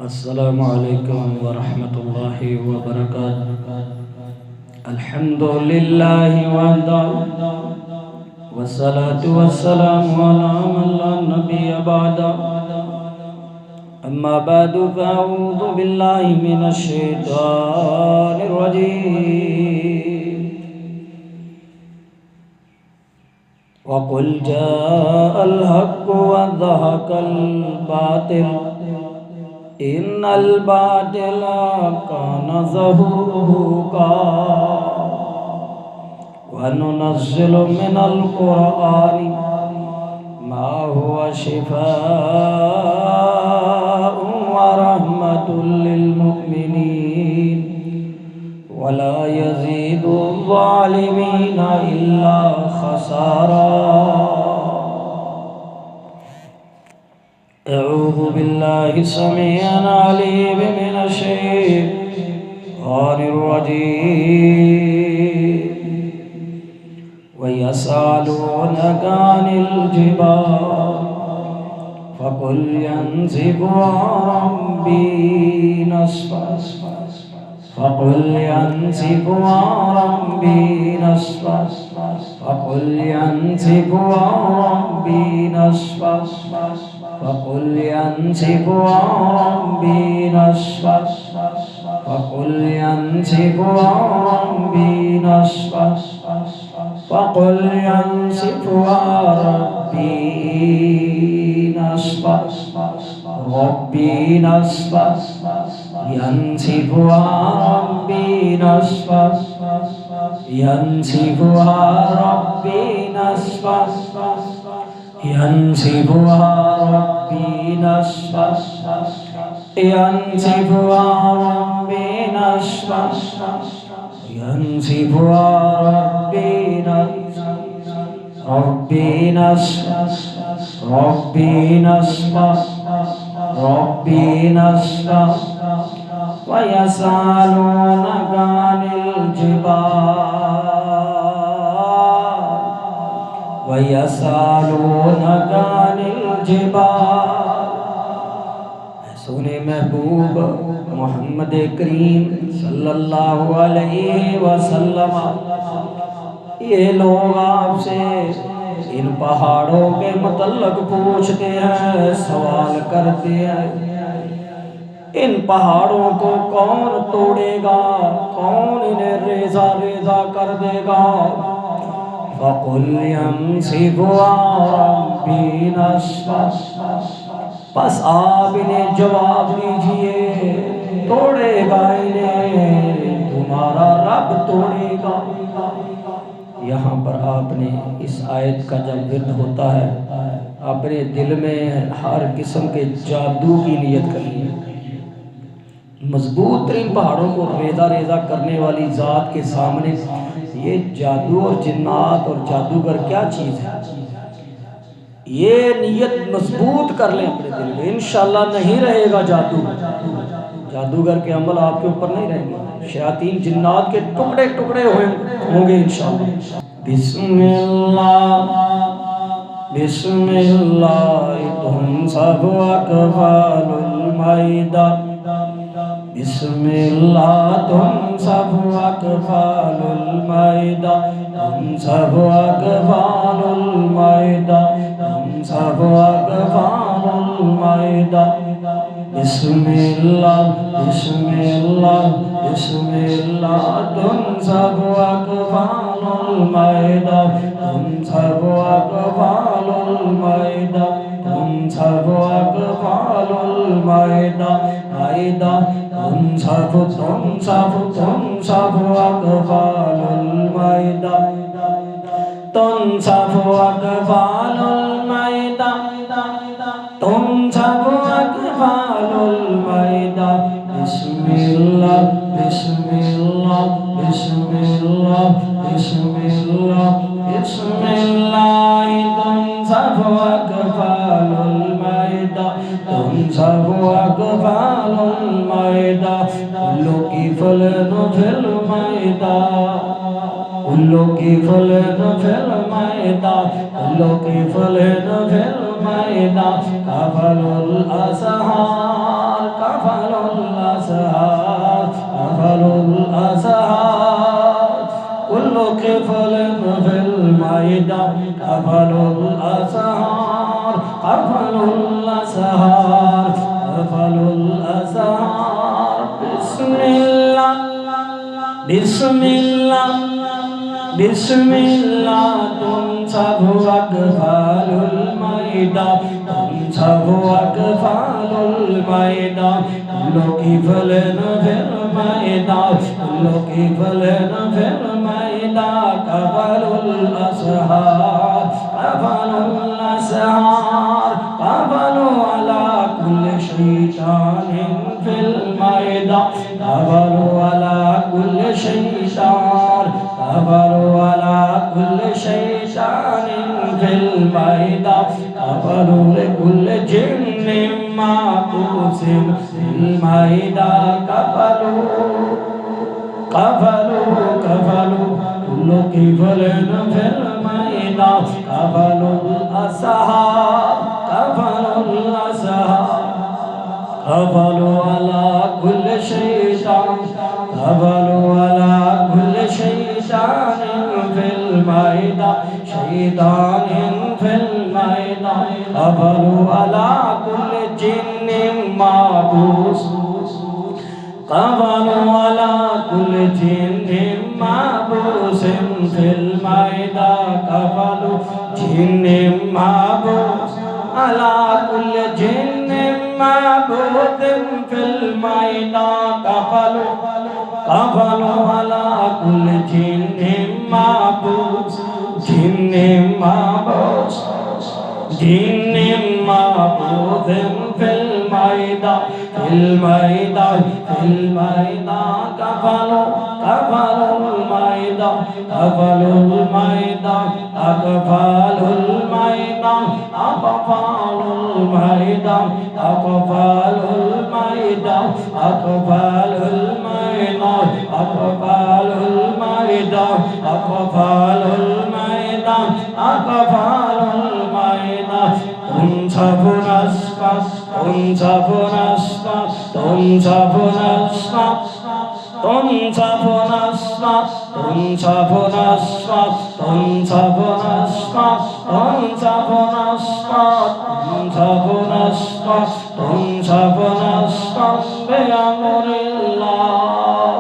अस्सलामु अलैकुम वरहमतुल्लाहि वबरकातुहू। अल्हम्दुलिल्लाहि वहदा वस्सलातु वस्सलामु अला मन ला नबिय्य बअदा। अम्मा बअदु फ़अऊज़ु बिल्लाहि मिनश शैतानिर रजीम। वक़ुल जाअल हक़्क़ु वज़हक़ल बातिल इन्नल बातिला काना ज़हूक़ा। वनुनज़्ज़िलु मिनल क़ुरआनि मा हुवा शिफ़ाउन व रहमतुल लिल मुमिनीन वला यज़ीदु ज़ालिमीना इल्ला ख़सारा। अऊज़ु बिल्लाहि समीअल अलीम मिनश शैतानिर रजीम। वयसअलूनका अनिल जिबाल फ़क़ुल यंसिफ़ुहा रब्बी नस्फ़ा फ़क़ुल यंसिफ़ुहा रब्बी नस्फ़ा फ़क़ुल यंसिफ़ुहा रब्बी नस्फ़ा फ़क़ुल यंसिफ़ुहा रब्बी नस्फ़ा फ़क़ुल यंसिफ़ुहा रब्बी नस्फ़ा फ़क़ुल यंसिफ़ुहा रब्बी नस्फ़ा रब्बी नस्फ़ा यंसिफ़ुहा रब्बी नस्फ़ा यंसिफ़ुहा रब्बी नस्फ़ा यंसिफ़ुहा रब्बी नस्फ़ा यंसिफ़ुहा रब्बी नस्फ़ा यंसिफ़ुहा रब्बी नस्फ़ा रब्बी नस्फ़ा रब्बी नस्फ़ा वयसअलूनका अनिल जिबाल वयसअलूनका अनिल जिबाल। सुने महबूब मोहम्मद करीम सल्लल्लाहु अलैहि वसल्लम, ये लोग आपसे इन पहाड़ों के मतलब पूछते हैं, सवाल करते हैं, इन पहाड़ों को कौन तोड़ेगा, कौन इन्हें रेजा रेजा कर देगा। फ़क़ुल यंसिफ़ुहा रब्बी नस्फ़ा, बस आप इन्हें जवाब दीजिए, तोड़ेगा इन्हें तुम्हारा रब तोड़ेगा। यहाँ पर आपने इस आयत का जब विर्द होता है, अपने दिल में हर किस्म के जादू की नियत करनी है। मजबूत तरीन पहाड़ों को रेजा रेजा करने वाली ज़ात के सामने ये जादू और जिन्नात और जादूगर क्या चीज़ है। ये नियत मजबूत कर लें अपने दिल में, इंशाअल्लाह नहीं रहेगा जादू, जादूगर के अमल आपके ऊपर नहीं रहेंगे, शयातीन जिन्नात के टुकड़े टुकड़े होंगे इंशाअल्लाह। बिस्मिल्लाह बिस्मिल्लाह तुम सब अक़बालुल मैदा, बिस्मिल्लाह तुम सब अक़बालुल मैदा, तुम सब अक़बालुल मैदा, तुम सब अक़बालुल मैदा। बिस्मिल्लाह बिस्मिल्लाह बिस्मिल्लाह तुम सब अक़बालुल मैदा, तुम सब अक़बालुल मैदा, तुम सब अक़बालुल मैदा मैदा, तुम सब अक़बालुल मैदा, तुम सब अक़बालुल मैदा, तुम सब अक़बालुल मैदा। बिस्मिल्लाह बिस्मिल्लाह बिस्मिल्लाह बिस्मिल्लाह बिस्मिल्लाह तुम सब अक़बालुल मैदा, तुम सब अक़बालुल मैदा। कुल्लू की फलन फिल मैदा, कुल्लू की फलन फिल मैदा, कुल्लू की फलन फिल मैदा। कफलुल असहार كفل في الميدان كفل الأسهار كفل الأسهار كفل الأسهار بسم الله بسم الله بسم الله تنصب أكفال الميدان تنصب أكفال الميدان كل كفل في الميدان كل كفل في الميدان كفل الأسهار كفل الأسهار كفلوا على كل شيطان في الميدان كفلوا على كل شيطان كفروا على كل شيطان في الميدان كفروا لكل جن معكوس في الميدان كفروا كل كفل في الميدان كفروا الأسهار كفروا الأسهار كفروا على كل شيطان كفروا على كل شيطان في الميدان شيطان في الميدان كفروا على كل جن معبوس كفروا على كل جن معبوس في الميدان كفروا جن معبوس على كل جن معبوس في الميدان كفروا على كل جن معبوس جن معبوس جن معبوس في الميدان في الميدان في الميدان كفروا الميدان كفروا الميدان أكفال الميدان أكفال الميدان أكفال الميدان أكفال الميدان أكفال الميدان أكفال الميدان أكفال الميدان تنصب نصبا تنصب نصبا تنصب نصبا تنصب نصبا تنصب نصبا تنصب نصبا تنصب نصبا تنصب نصبا تنصب نصبا بأمر الله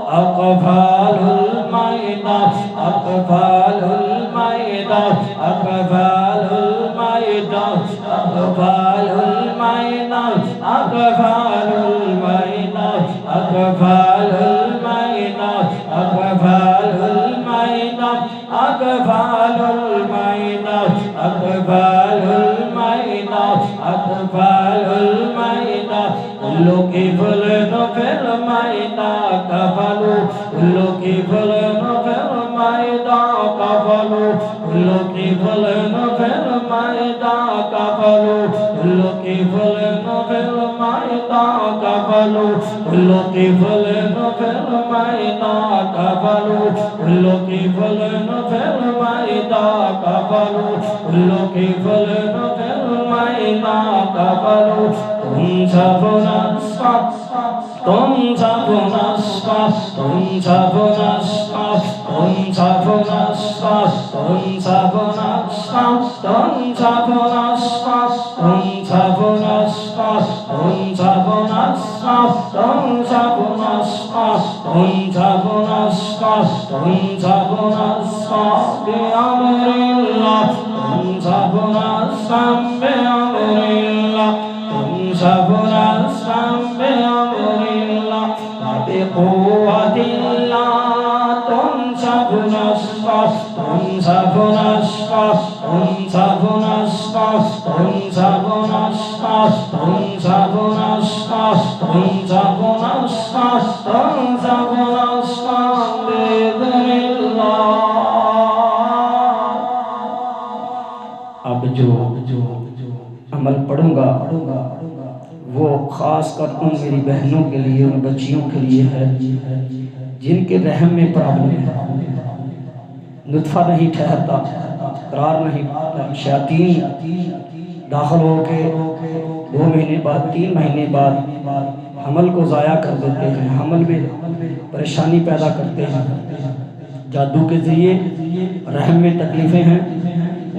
أقفال الميدان أقفال الميدان أقفال الميدان أقفال الميدان أقفال الميدان أقفال الميدان أقفال الميدان أقفال الميدان أقفال الميدان أقفال الميدان كل كفل في الميدان كفلوا كل كفل في الميدان كفلوا كل كفل في الميدان كفلوا كل كفل في الميدان كفلوا كل كفل في الميدان كفلوا كل كفل في الميدان كفلوا كل كفل في الميدان كفلوا تنصب نصبا تنصب نصبا تنصب نصبا تنصب نصبا تنصب نصبا تنصب نصبا تنصب نصبا تنصب نصبا تنصب نصبا تنصب نصبا تنصب نصبا بأمر الله تنصب نصبا بأمر الله تنصب نصبا بأمر الله وبقوة الله تنصب نصبا تنصب نصبا تنصب نصبا تنصب نصبا تنصب نصبا تنصب نصبا تنصب نصبا بإذن الله. अब जो अमल पढ़ूंगा वो ख़ास कर उन मेरी बहनों के लिए, उन बच्चियों के लिए है जिनके रहम में प्रॉब्लम है, नुत्फ़ा नहीं ठहरता, करार नहीं, शैतान दाखिल होके 2 महीने बाद 3 महीने बाद हमल को ज़ाया कर देते हैं, हमल में परेशानी पैदा करते हैं, जादू के ज़रिए रहम में तकलीफ़ें हैं,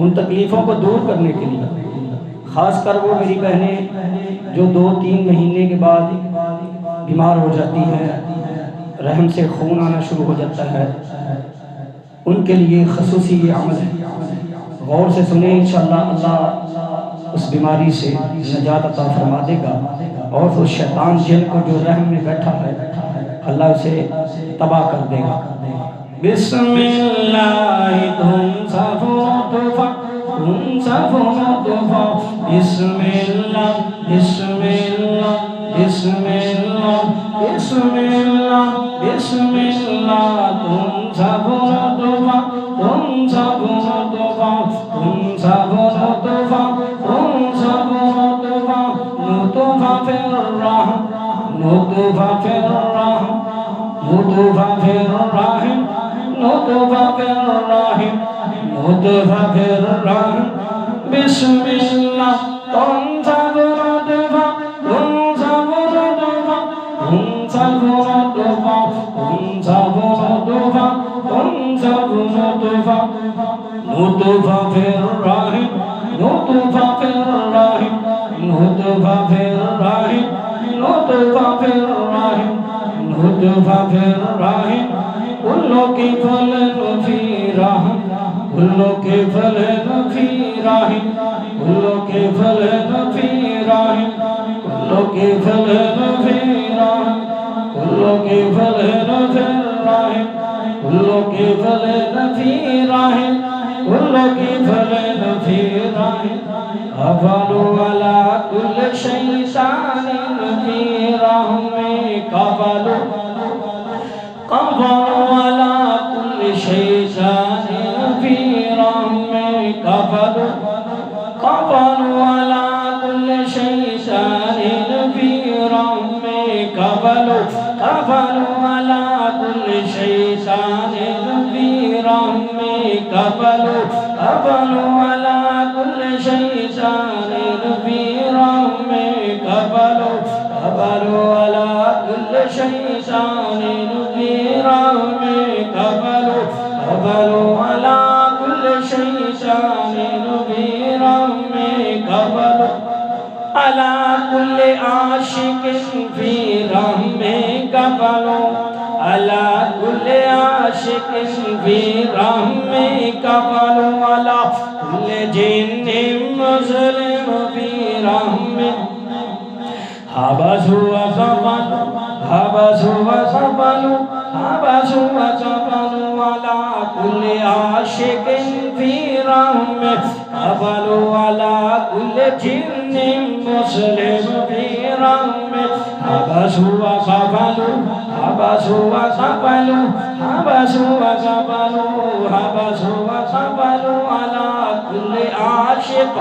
उन तकलीफ़ों को दूर करने के लिए ख़ासकर वो मेरी बहनें जो 2-3 महीने के बाद बीमार हो जाती हैं, रहम से खून आना शुरू हो जाता है, उनके लिए ख़ुसूसी ये अमल है। गौर से सुने, इंशाअल्लाह अल्लाह उस बीमारी से निजात अता फरमा देगा और उस शैतान जिन को जो रहम में बैठा है अल्लाह उसे तबाह कर देगा। बिस्मिल्लाह तुम सब तुफा बिस्मिल्लाह बिस्मिल्लाह बिस्मिल्लाह बिस्मिल्लाह बिस्मिल्लाह तुम सब तुफा तुम सब तुफा तुम सब तुफा तुम सब तुफा नुतफा फिर रहम नुतफा फिर रहम नुतफा फिर रहम नुतफा फिर रहम नुतफा फिर रहम बिस्मिल्लाह तुम सब नुतफा तुम सब नुतफा तुम सब नुतफा तुम सब नुतफा तुम सब नुतफा नुतफा फिर रहम नुतफा फिर रहम नुतफा फिर रहम नुतफा फिर रहम नुतफा फिर रहम कुल्लो की फलन फी रहम कुल्लो के फलन फी रहम कुल्लो के फलन फी रहम कुल्लो के फलन फी रहम कुल्लो के फलन फी रहम कुल्लो के फलन फी रहम कुल्लो के फलन फी रहम कफलु अला कुल्ल शैतानिन फी रहम कफलु कफलु अला कुल्ल शैतानिन फी रहम कफलु कफलु अला कुल्ल शैतानिन फी रहम कफलु कफलु अला कुल्ल शैतानिन फी रहम कफलु कफलु अला कुल्ल शैतानिन फी रहम कफलु कफलु अला कुल्ल शैतानिन फी रहम कफलु कफलु अला कुल्ल शैतानिन फी रहम कफलु अला कुल्ल आशिकिन फी रहम कफलु अला कुल्ल आशिकिन फी रहम कफलु अला कुल्ल जिन्निन मुस्लिम फी रहम हबसु व कफलु हबसु व कफलु हबसु व कफलु अला कुल्ल आशिकिन फी रहम कफलु अला कुल्ल जिन्निन मुस्लिम फी रहम हबसु व कफलु हबसु व कफलु हबसु व कफलु हबसु व कफलु अला कुल्ल आशिक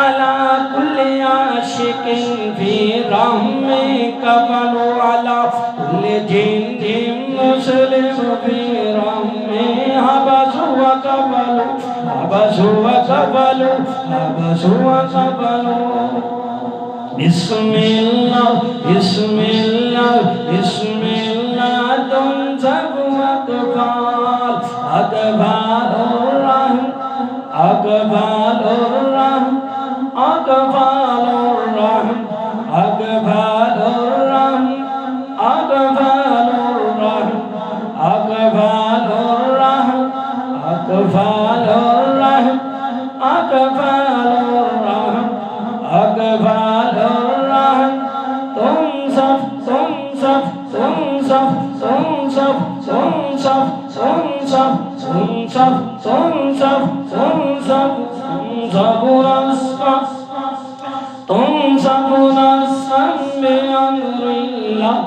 अला कुल्ल आशिकिन फी रहम कफलु अला कुल्ल जिन्निन मुस्लिम फी रहम हबसु व कफलु हबसु व कफलु हबसु व कफलु बिस्मिल्लाह बिस्मिल्लाह बिस्मिल्लाह तुम सब अकबाल अकबालुर रहम अकबालुर रहम अकबालुर रहम अकबालुर रहम अकबालुर रहम अकबालुर रहम अकबालुर रहम अकबालुर रहम अकबालुर रहम तुम सब तुम सब तुम सब तुम सब तुम सब तुम सब तुम सब तुम सब तुम सब तुम सब रस्सा तुम सब रस्सम बिअम्रिल्लाह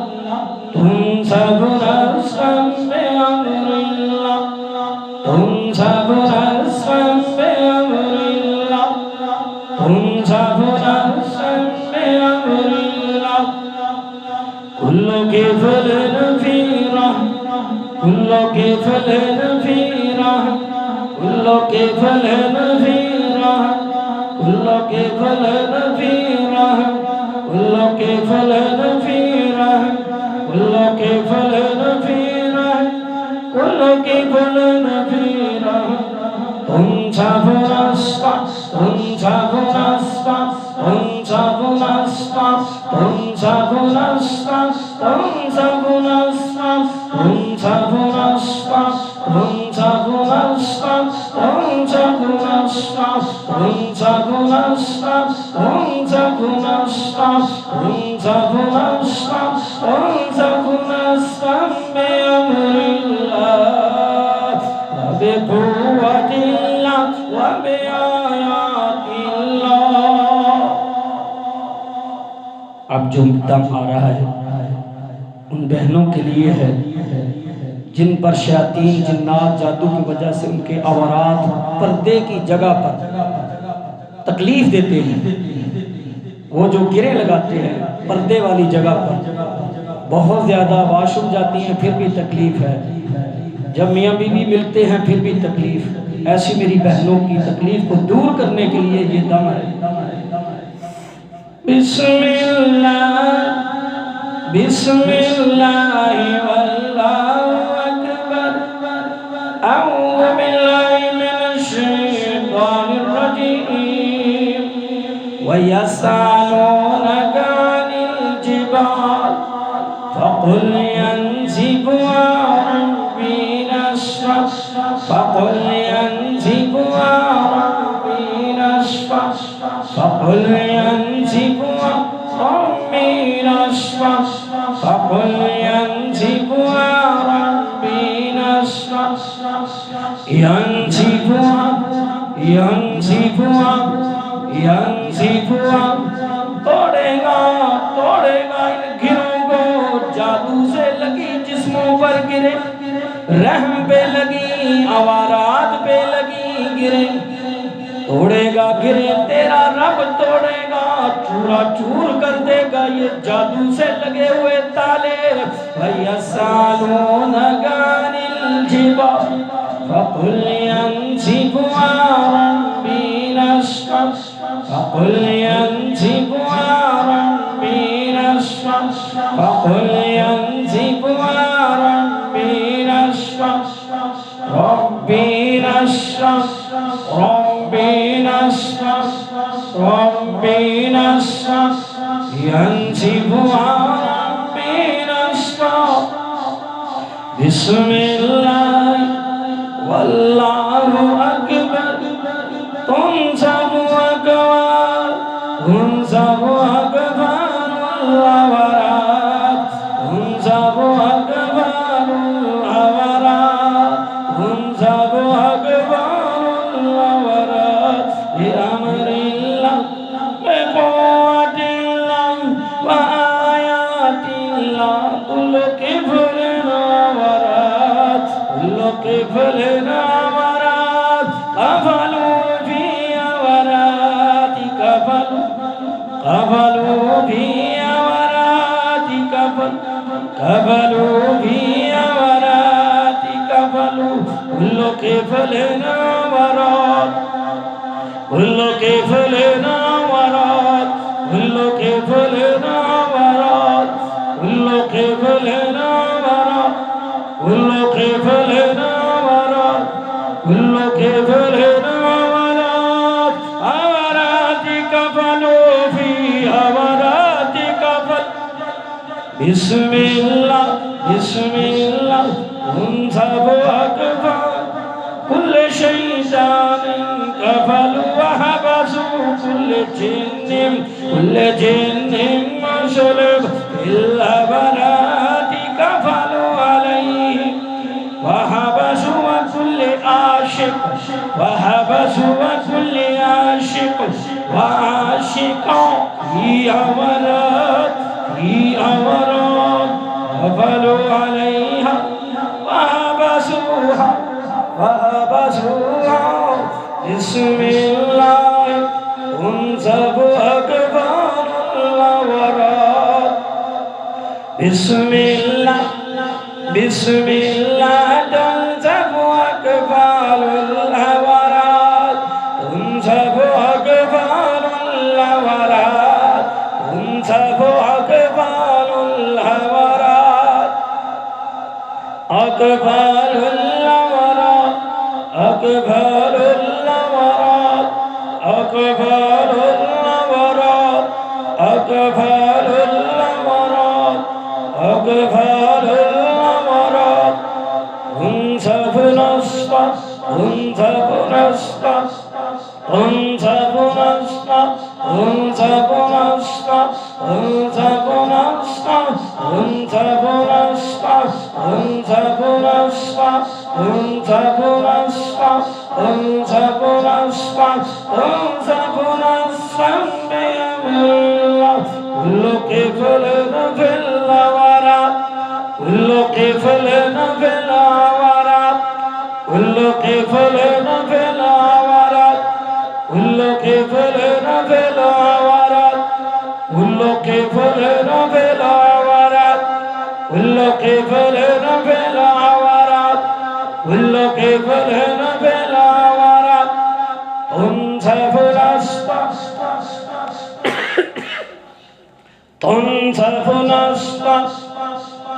तुम सब रस्सम बिअम्रिल्लाह तुम सब रस्सम बिअम्रिल्लाह तुम सब रस्सम बिअम्रिल्लाह कुल्लो के फलन फी रहम कुल्लो के फलन फी रहम कुल्लो के फलन फी रहम कुल्लो के फलन फी रहम कुल्लो के फलन फी रहम कुल्लो के फलन फी रहम कुल्लो के अब जो दम आ रहा है उन बहनों के लिए है जिन पर शैतान जिन्नात जादू की वजह से उनके अवरात पर्दे की जगह पर तकलीफ देते हैं। वो जो गिरे लगाते हैं पर्दे वाली जगह पर, बहुत ज़्यादा वाशरूम जाती हैं फिर भी तकलीफ है, जब मियाँ बीवी मिलते हैं फिर भी तकलीफ। ऐसी मेरी बहनों की तकलीफ को दूर करने के लिए ये दम है। बिस्मिल्लाह बिस्मिल्लाह वल्लाहु अकबर अऊज़ु बिल्लाहि मिनश शैतानिर रजीम व यस्अलूनका अनिल जिबाल फक़ुल यंसिफुहा रब्बी नस्फ़ा फक़ुल यंसिफुहा रब्बी नस्फ़ा फक़ुल यंसिफुहा रब्बी नस्फ़ा फक़ुल यंसिफुहा रब्बी नस्फ़ा यंसिफुहा यंसिफुहा यंसिफुहा तोड़ेगा तोड़ेगा इन गिरों को, जादू से लगी जिस्मों पर गिरे, रहम पे लगी अवारात पे लगी गिरे, तोड़ेगा गिरे तेरा रब तोड़ेगा, चूरा चूर कर देगा ये जादू से लगे हुए ताले। यस्अलूनका अनिल जिबाल फक़ुल यंसिफुहा रब्बी नस्फ़ा फक़ुल यंसिफुहा रब्बी नस्फ़ा फक़ुल यंसिफुहा रब्बी नस्फ़ा रब्बी नस्फ़ा रब्बी नस्फ़ा रब्बी नस्फ़ा यंसिफुहा रब्बी नस्फ़ा बिस्मिल्लाह वल्लाहु अकबर तुम सब अकबर तुम सब अकबर अल्लाहवरात तुम सब अकबर अल्लाहवरात तुम सब अकबर अल्लाहवरात बिअमरिल्लाह बिक़ुव्वतिल्लाह व आयातिल्लाह कुल्लु किफ़लिन वरात कुल्लु किफ़लिन वरात कफ़लू फी वराति कफ़लू कफ़लू फी वराति कफ़लू फी वराति कफ़लू कुल्लु किफ़लिन वरात कुल्लु किफ़लिन वरात कुल्लु किफ़लिन वरात कुल्लु किफ़लिन वरात कुल्लु किफ़लिन वरात कुल्लु किफ़लिन वरात अवराति कफ़लू फी वराति कफ़ल बिस्मिल्लाह बिस्मिल्लाह तुम सब अकबर कुल्ल शैतानिन कफ़लू वहबसू कुल्ल जिन्निन मशलूब इल्ला वराति कफ़लू अलैहि वहबसू कुल्ल आशिक वहबसू कुल्ल आशिक व आशिक़ा ही अवरात कफ़लू अलैहा वहबसूहा वहबसूहा बिस्मिल्लाह तुम सब अकबर अल्लाहवरात बिस्मिल्लाह बिस्मिल्लाह तुम सब अकबर अल्लाहवरात तुम सब अकबर अल्लाहवरात तुम सब अकबर अल्लाहवरात अकबर अल्लाहवरात अकबर अल्लाहवरात أقفال الورى أقفال الورى أقفال الورى انسف نصفا انسف نصفا انسف نصفا انسف نصفا انسف نصفا انسف نصفا انسف نصفا انسف نصفا انسف نصفا انسف نصفا بيمين الله كل قفل في الورى كل قفل في الورى كل قفل في الورى كل قفل في الورى كل قفل في الورى كل قفل في الورى كل قفل في الورى تنسف نصفا تنسف نصفا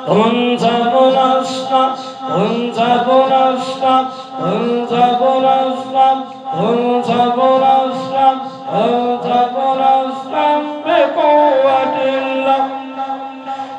تنسف نصفا تنسف نصفا تنسف نصفا تنسف نصفا تنسف نصفا بقوة الله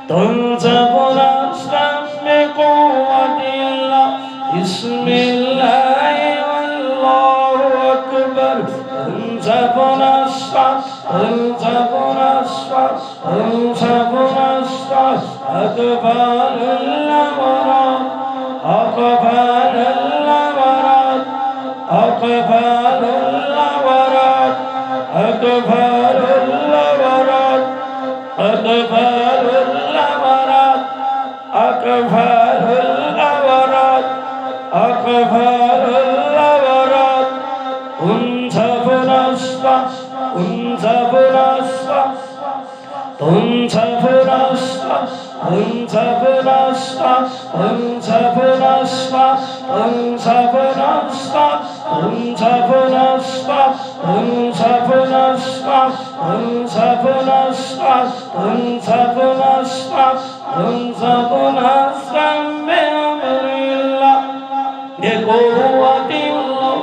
تنسف نصفا بقوة الله بسم الله والله أكبر تنسف نصفا تنسف نصفا تنسف نصفا أقفال الأمراض أقفال الأمراض أقفال الأمراض أقفال الأمراض أقفال الأمراض أقفال الأمراض أقفال الأمراض انسف نصفا انسف نصفا تنسف نصفا تنسف نصفا تنسف نصفا تنسف نصفا تنسف نصفا تنسف نصفا تنسف نصفا تنسف نصفا تنسف نصفا بأمر الله بقوة الله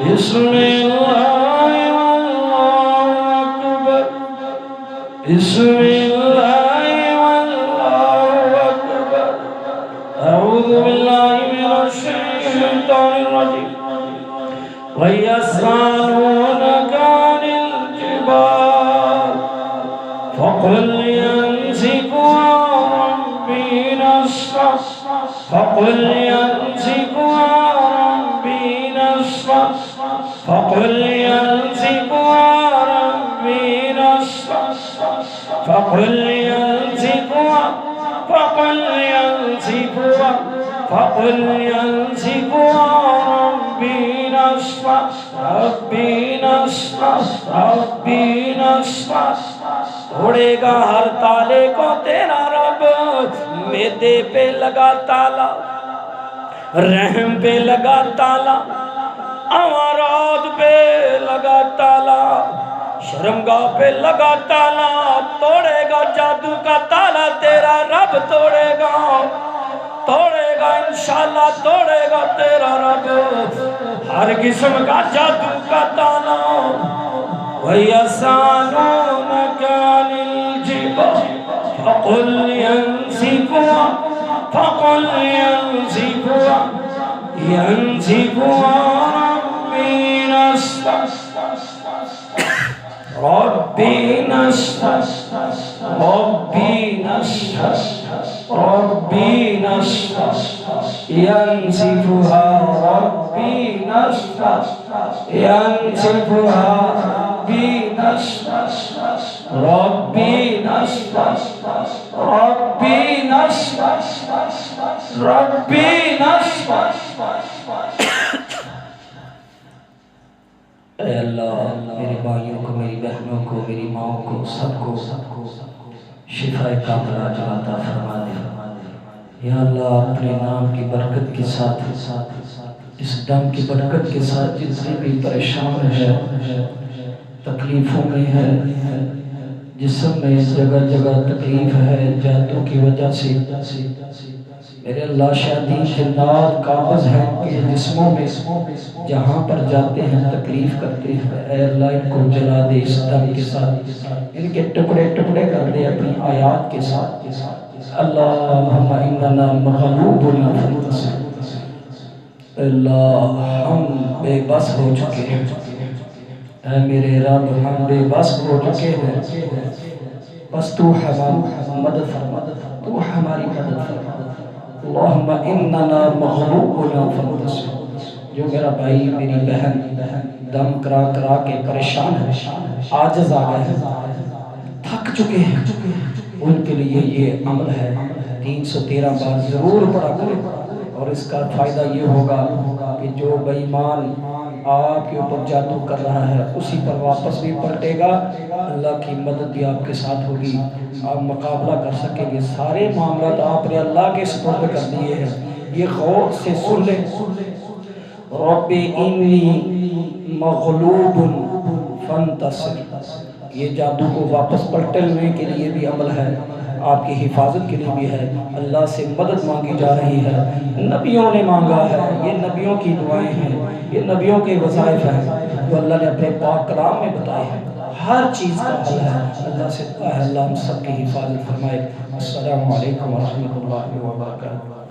بسم الله والله أكبر بسم الله والله أكبر أعوذ بالله من الشيطان الرجيم ويسألونك عن الجبال فقل ينسفها ربي نسفا فقل ينسفها ربي نسفا فقل ينسفها ربي نسفا فقل ينسفها فقل ينسفها فقل ينسفها ربي نسفا ربي نسفا ربي نسفا तोड़ेगा हर ताले को तेरा रब मेदे पे लगा ताला रहम पे लगा ताला अमराद पे लगा ताला शर्मगाह पे लगा ताला तोड़ेगा जादू का ताला तेरा रब तोड़ेगा तोड़ेगा इंशाल्लाह तोड़ेगा तेरा रब हर किस्म का जादू का ताला ويسألونك عن الجبال فقل ينسفها فقل ينسفها ينسفها ربي نسفا ربي نسفا ربي نسفا ربي نسفا ينسفها ربي نسفا ينسفها ربي نسفا ربي نسفا ربي نسفا ربي نسفا ऐ अल्लाह मेरे भाइयों को मेरी बहनों को मेरी माओ को सबको शिफाए कामिला अता फरमा दे या अल्लाह अपने नाम की बरकत के साथ इस दम की बरकत के साथ जितने भी परेशान है तकलीफ़ों में है जिस्म में जगह जगह तकलीफ है जादू की वजह से मेरे अल्लाह शादी जिन्नात काबज़ हैं के जिस्मों में जहाँ पर जाते हैं तकलीफ़ करते हैं, ऐ अल्लाह इनको जला दे इस दम के साथ, इनके टुकड़े टुकड़े कर दे अपनी आयात के साथ। अल्लाहुम्मा इन्ना मग़लूबुन फंतसिर। अल्लाह हम बेबस हो चुके हैं, ऐ मेरे रब हम बेबस हो चुके हैं, बस तू हमारी मदद फरमा, तू हमारी मदद फरमा। अल्लाहुम्मा इन्ना मग़लूबुन फंतसिर। जो मेरा भाई मेरी बहन दम करा करा के परेशान है, आजिज़ आ गए हैं, थक चुके हैं, उनके लिए ये अमल है। 313 बार ज़रूर पढ़ा करें और इसका फ़ायदा ये होगा कि जो बेईमान आपके ऊपर जादू कर रहा है उसी पर वापस भी पलटेगा। अल्लाह की मदद भी आपके साथ होगी, आप मुकाबला कर सकेंगे। सारे मामला आपने अल्लाह के सुपुर्द कर दिए हैं। ये गौर से सुन लें, रब्बी इन्नी मग़लूबुन फंतसिर। ये जादू को वापस पलटने के लिए भी अमल है, आपकी हिफाजत के लिए भी है। अल्लाह से मदद मांगी जा रही है, नबियों ने मांगा है, ये नबियों की दुआएं हैं, ये नबियों के वज़ाइफ हैं जो अल्लाह ने अपने पाक कलाम में बताए हैं। हर चीज़ का हल है। अल्लाह से दुआ है अल्लाह हम सब की हिफाजत फरमाए। अस्सलामु अलैकुम व रहमतुल्लाहि व बरकातहू।